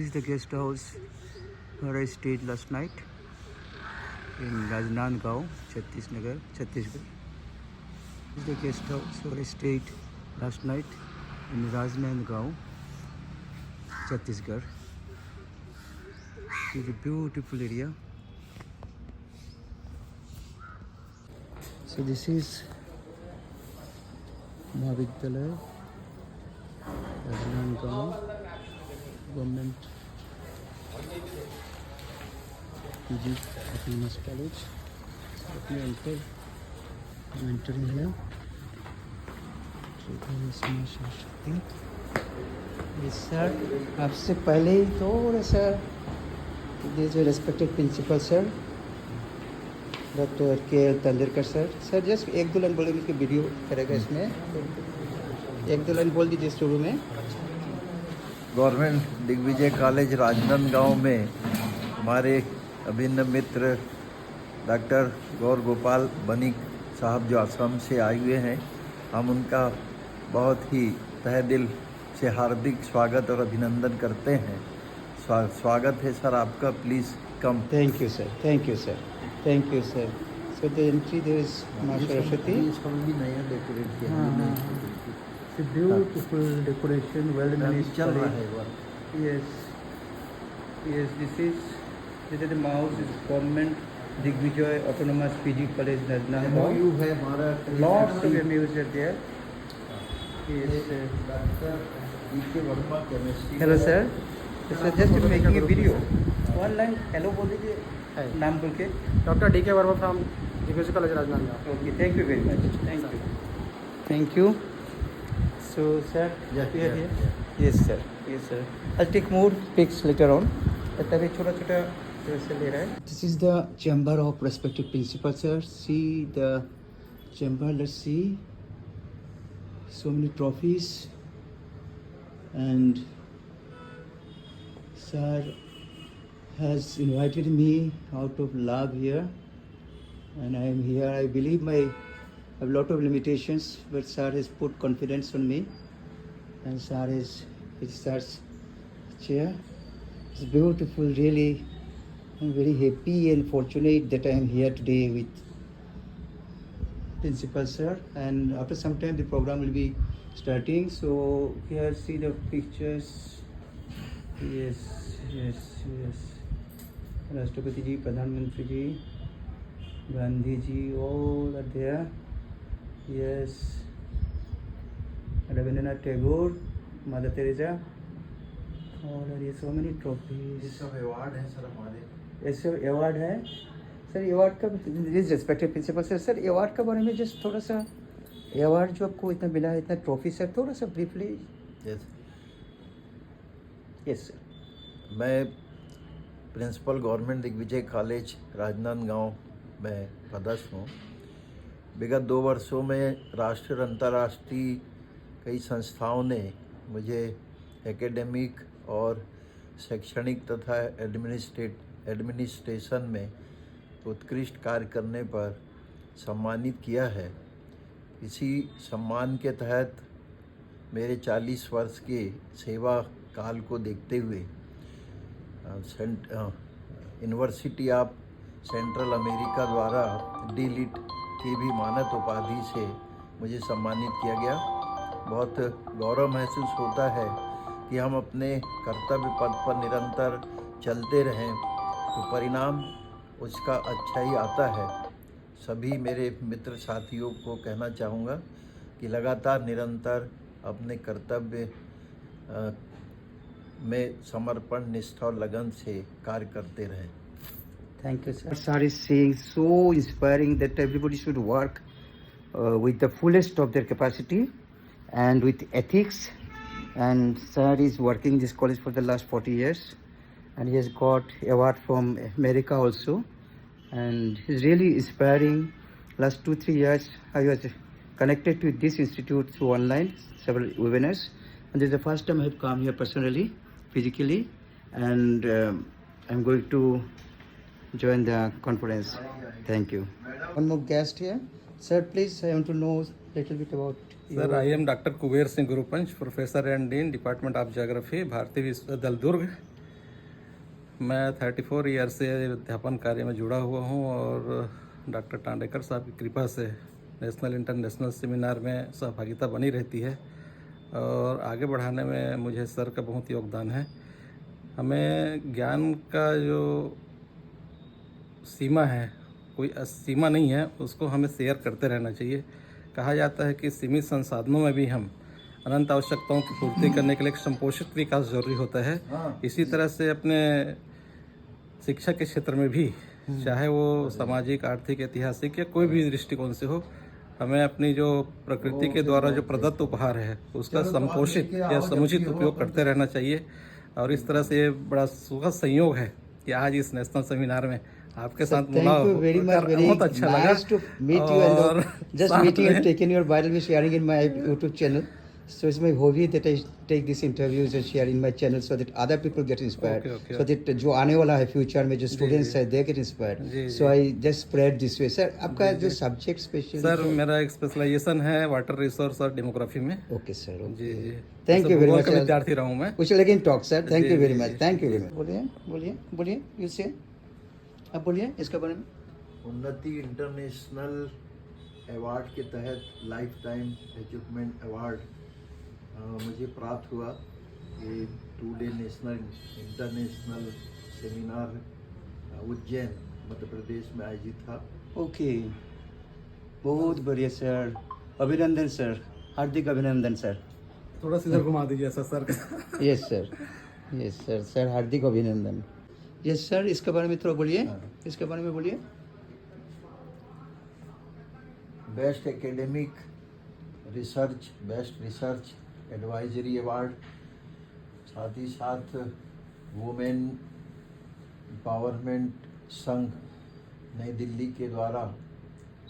This is the guest house where I stayed last night in Rajnandgaon, Chhattisgarh. This is the guest house where I stayed last night in Rajnandgaon, Chhattisgarh. It's a beautiful area. So this is Mahavidyalaya, Rajnandgaon Government PG Autonomous College. So let me enter. I'm entering here. So there is my Saraswati. Yes sir. आपसे पहले ही थोड़ा सा this is respected principal sir, Dr. K.L. Tandirkar sir. Sir just एक दो line बोलेंगे कि video करेगा इसमें. एक दो लाइन बोल दीजिए शुरू में. गवर्नमेंट दिग्विजय कॉलेज राजनांदगांव में हमारे अभिन्न मित्र डॉक्टर गौर गोपाल बनिक साहब जो असम से आए हुए हैं, हम उनका बहुत ही तहे दिल से हार्दिक स्वागत और अभिनंदन करते हैं. स्वागत है सर आपका. Please come. Thank you sir. Thank you sir. Thank you sir. So the entry there is Maa Saraswati. इसको भी नया डेकोरेट किया. It's a beautiful decoration, well managed. चल रहा है work. Yes. Yes, this is the mouse is government Digvijay Autonomous PG College Rajnandgaon. MOU है हमारा. Lots of MUs are there. Yes. Doctor E.K. Verma chemistry. Hello sir. Sir, just making a video. One line hello बोल दीजिए नाम बोल के. Dr. D.K. Verma from Digvijay College Rajnandgaon. Okay, thank you very much. Thank you. Thank you. So sir, Yeah, we are yeah, here. yeah. Yes sir. Yes sir. I'll take more pics later on. तभी छोटा छोटा से ले रहा है. This is the chamber of respected principal sir. See the chamber. Let's see. So many trophies. And sir has invited me out of love here. And I am here. I believe I have a lot of limitations, but sir has put confidence on me. And sir is sir's chair. It's beautiful, really. I'm very happy and fortunate that I am here today with Principal Sir. And after some time, the program will be starting. So here, see the pictures. Yes, yes, yes. Rashtrapati ji, Pradhan Mantri ji, Gandhi ji, all are there. Yes. Rabindranath Tagore, Mother Teresa. और ये so many trophies. ये सब award हैं sir हमारे. ऐसे award है sir. Award का is respected principal sir. Sir award के बारे में जस्ट थोड़ा सा, अवार्ड जो आपको इतना मिला है, इतना ट्रॉफी सर, थोड़ा सा ब्रीफली. यस. Yes sir. मैं principal government Digvijay college Rajnandgaon में पदस्थ हूँ. विगत 2 वर्षों में राष्ट्रीय और अंतर्राष्ट्रीय कई संस्थाओं ने मुझे एकेडमिक और शैक्षणिक तथा एडमिनिस्ट्रेशन में उत्कृष्ट कार्य करने पर सम्मानित किया है. इसी सम्मान के तहत मेरे 40 वर्ष के सेवा काल को देखते हुए यूनिवर्सिटी ऑफ सेंट्रल अमेरिका द्वारा डी.लिट की भी मानद उपाधि से मुझे सम्मानित किया गया. बहुत गौरव महसूस होता है कि हम अपने कर्तव्य पथ पर निरंतर चलते रहें तो परिणाम उसका अच्छा ही आता है. सभी मेरे मित्र साथियों को कहना चाहूँगा कि लगातार निरंतर अपने कर्तव्य में समर्पण, निष्ठा और लगन से कार्य करते रहें. Thank you sir. Sir is saying so inspiring that everybody should work with the fullest of their capacity and with ethics. And sir is working this college for the last 40 years, and he has got award from America also, and he's really inspiring. Last 2-3 years I was connected to this institute through online several webinars, and this is the first time I have come here personally, physically, and I'm going to join the conference. Thank you. One more guest here. Sir, please, I want to know a little bit about Sir, I am Dr. Kuber Singh Gurupanch, Professor and Dean, Department of Geography, Bharati Vishwavidyalaya Durg. मैं 34 year से अध्यापन कार्य में जुड़ा हुआ हूँ और doctor Tandekar साहब की कृपा से नेशनल इंटरनेशनल सेमिनार में सहभागिता बनी रहती है और आगे बढ़ाने में मुझे सर का बहुत योगदान है। हमें ज्ञान का जो सीमा है, कोई सीमा नहीं है, उसको हमें शेयर करते रहना चाहिए। कहा जाता है कि सीमित संसाधनों में भी हम अनंत आवश्यकताओं की पूर्ति करने के लिए एक संपोषित विकास जरूरी होता है। इसी तरह से अपने शिक्षा के क्षेत्र में भी, चाहे वो सामाजिक, आर्थिक, ऐतिहासिक या कोई भी दृष्टिकोण से हो, हमें अपनी जो प्रकृति के द्वारा जो प्रदत्त उपहार है उसका संपोषित या समुचित उपयोग करते रहना चाहिए। और इस तरह से ये बड़ा सुखद संयोग है कि आज इस नेशनल सेमिनार में आपके साथ बहुत अच्छा लगा। Nice to meet you and just meeting and taking your Bible and sharing in my YouTube channel. So it's my hobby that I take these interviews and share in my channel so that other people get inspired. Okay. So that जो आने वाला है future में जो students है they get inspired. So I just spread this way. Sir, आपका जो subject special? Sir मेरा एक स्पेशलाइजेशन है वाटर रिसोर्स और डेमोग्राफी में। ओके सर, जी। Thank you very much. विद्यार्थी रहा हूँ मैं। कुछ लेकिन talk sir, thank you very much, thank you very much. बोलिए यू से, अब बोलिए इसके बारे में। उन्नति इंटरनेशनल अवार्ड के तहत लाइफ टाइम अचीवमेंट अवार्ड मुझे प्राप्त हुआ। ये 2 day national international seminar Ujjain Madhya Pradesh में आयोजित था। ओके, बहुत बढ़िया सर, अभिनंदन सर, हार्दिक अभिनंदन सर। थोड़ा सा इधर घुमा दीजिए सर। यस सर, सर हार्दिक अभिनंदन। यस सर, इसके बारे में थोड़ा बोलिए, इसके बारे में बोलिए। Best academic research, best research advisory award, साथ ही साथ वुमेन एम्पावरमेंट संघ नई दिल्ली के द्वारा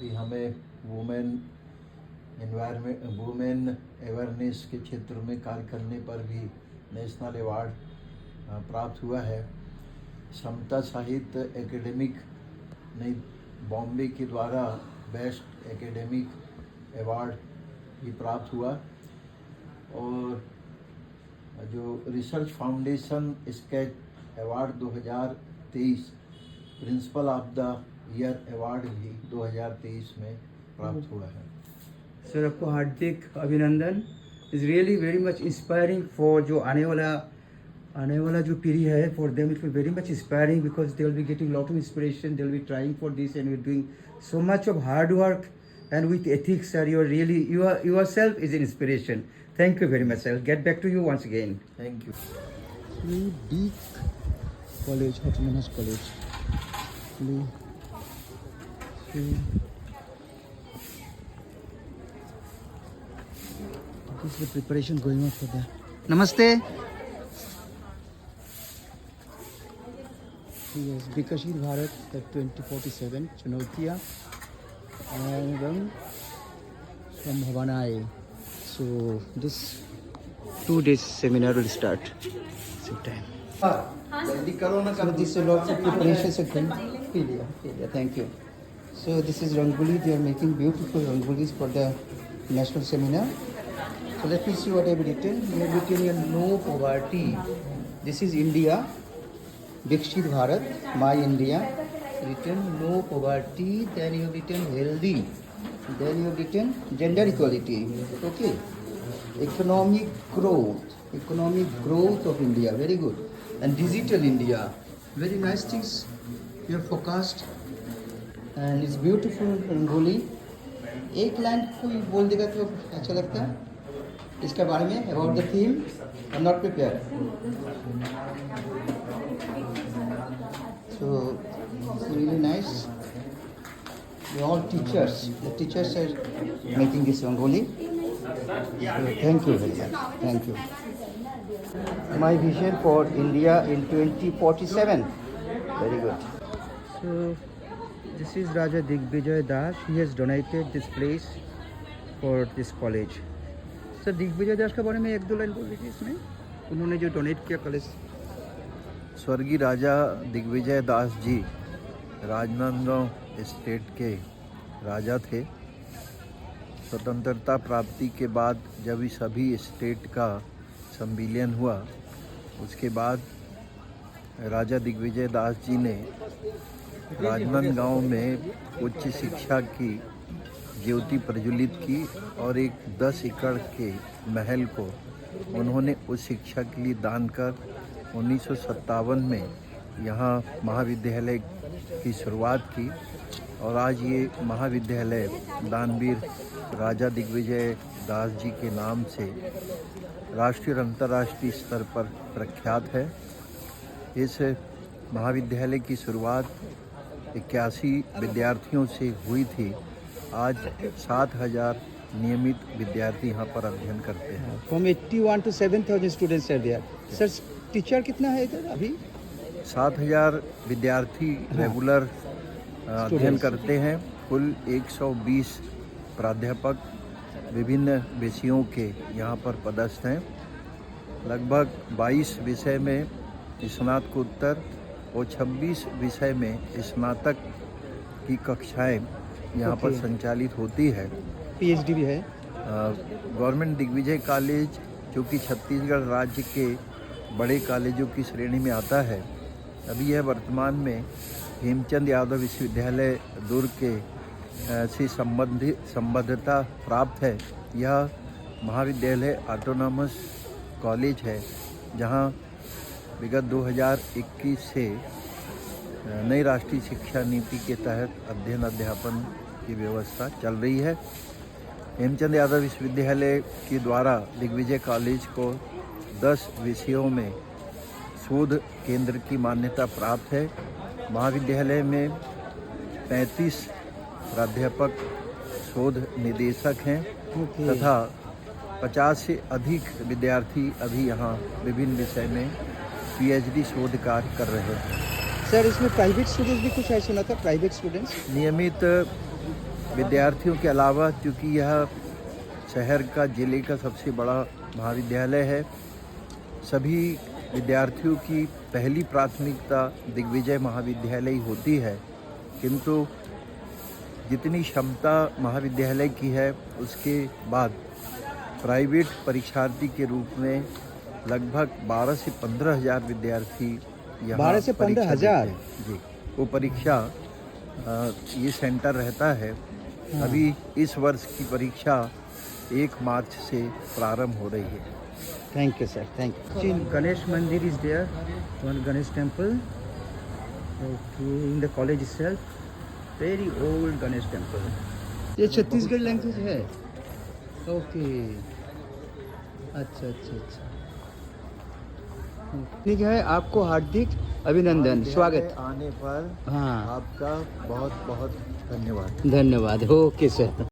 भी हमें वुमेन अवेयरनेस के क्षेत्र में कार्य करने पर भी नेशनल अवार्ड प्राप्त हुआ है। समता साहित्य एकेडमिक नई बॉम्बे के द्वारा बेस्ट एकेडमिक अवार्ड भी प्राप्त हुआ। और जो research foundation sketch award 2023 principle of the year award भी 2023 में प्राप्त हुआ है। सर आपको हार्दिक अभिनंदन। Is really very much inspiring for जो आने वाला जो पीढ़ी है, for them it will very much inspiring because they will be getting lot of inspiration, they will be trying for this and we are doing so much of hard work and with ethics sir, you are really you yourself is an inspiration. Thank you very much sir. Get back to you once again. Thank you. Big college, autonomous college. This is the preparation going on for that. Namaste. Yes, Vikashit Bharat 2047 चुनौतियाँ and from Havanai. So this 2 days seminar will start same time. So this is lots of preparations are done. Thank you. So this is Rangoli. They are making beautiful Rangolis for the national seminar. So let me see what I have written. We have written here no poverty. This is India. Vikshit Bharat, my India. Written no poverty, then you have written healthy, then you have written gender equality, okay, economic growth of India, very good, and digital India, very nice things you have focused, and it's beautiful Rangoli। एक line कोई बोल देगा तो अच्छा लगता है इसके बारे में, about the theme। I'm not prepared, so it's really nice। We're all teachers. The teachers are making this Rangoli. So thank you very much. Thank you. My vision for India in 2047. Very good. So this is Raja Digvijay Das. He has donated this place for this college. Sir, Digvijay Das के बारे में 1-2 line बोल दीजिए इसमें, उन्होंने जो donate किया college. स्वर्गीय राजा दिग्विजय दास जी राजनांदगांव स्टेट के राजा थे। स्वतंत्रता प्राप्ति के बाद जब इस सभी स्टेट का संविलियन हुआ, उसके बाद राजा दिग्विजय दास जी ने राजनांदगांव में उच्च शिक्षा की ज्योति प्रज्वलित की और एक 10 एकड़ के महल को उन्होंने उस शिक्षा के लिए दान कर 1957 में यहाँ महाविद्यालय की शुरुआत की और आज ये महाविद्यालय दानवीर राजा दिग्विजय दास जी के नाम से राष्ट्रीय और अंतर्राष्ट्रीय स्तर पर प्रख्यात है। इस महाविद्यालय की शुरुआत 81 विद्यार्थियों से हुई थी। आज 7,000 नियमित विद्यार्थी यहाँ पर अध्ययन करते हैं। From 81 to 7,000 students are there. Sir teacher कितना है इधर अभी? 7,000 विद्यार्थी रेगुलर अध्ययन करते हैं। कुल 120 प्राध्यापक विभिन्न विषयों के यहाँ पर पदस्थ हैं। लगभग 22 विषय में स्नातकोत्तर और 26 विषय में स्नातक की कक्षाएं यहाँ पर संचालित होती है। PhD भी है। गवर्नमेंट दिग्विजय कॉलेज जो कि छत्तीसगढ़ राज्य के बड़े कॉलेजों की श्रेणी में आता है, अभी यह वर्तमान में हेमचंद यादव विश्वविद्यालय दुर्ग के से संबद्धता प्राप्त है। यह महाविद्यालय ऑटोनॉमस कॉलेज है जहां विगत 2021 से नई राष्ट्रीय शिक्षा नीति के तहत अध्ययन अध्यापन की व्यवस्था चल रही है। हेमचंद यादव विश्वविद्यालय के द्वारा दिग्विजय कॉलेज को 10 विषयों में शोध केंद्र की मान्यता प्राप्त है। महाविद्यालय में 35 प्राध्यापक शोध निदेशक हैं तथा 50 से अधिक विद्यार्थी अभी यहाँ विभिन्न विषय में PhD शोध कार्य कर रहे हैं। सर इसमें प्राइवेट स्टूडेंट्स भी कुछ है सुना था? प्राइवेट स्टूडेंट्स नियमित विद्यार्थियों के अलावा, क्योंकि यह शहर का जिले का सबसे बड़ा महाविद्यालय है, सभी विद्यार्थियों की पहली प्राथमिकता दिग्विजय महाविद्यालय ही होती है। किंतु जितनी क्षमता महाविद्यालय की है उसके बाद प्राइवेट परीक्षार्थी के रूप में लगभग 12 से 15,000 विद्यार्थी यहाँ 12 से 15,000 जी वो परीक्षा ये सेंटर रहता है। अभी इस वर्ष की परीक्षा 1 मार्च से प्रारंभ हो रही है। Thank you sir, thank you. Ganesh mandir is there, one Ganesh temple in the college itself, very old Ganesh temple. ये छत्तीसगढ़ लैंग्वेज है? ओके, अच्छा अच्छा अच्छा, ठीक है। आपको हार्दिक अभिनंदन, स्वागत। आने पर हाँ, आपका बहुत बहुत धन्यवाद। धन्यवाद। Okay sir.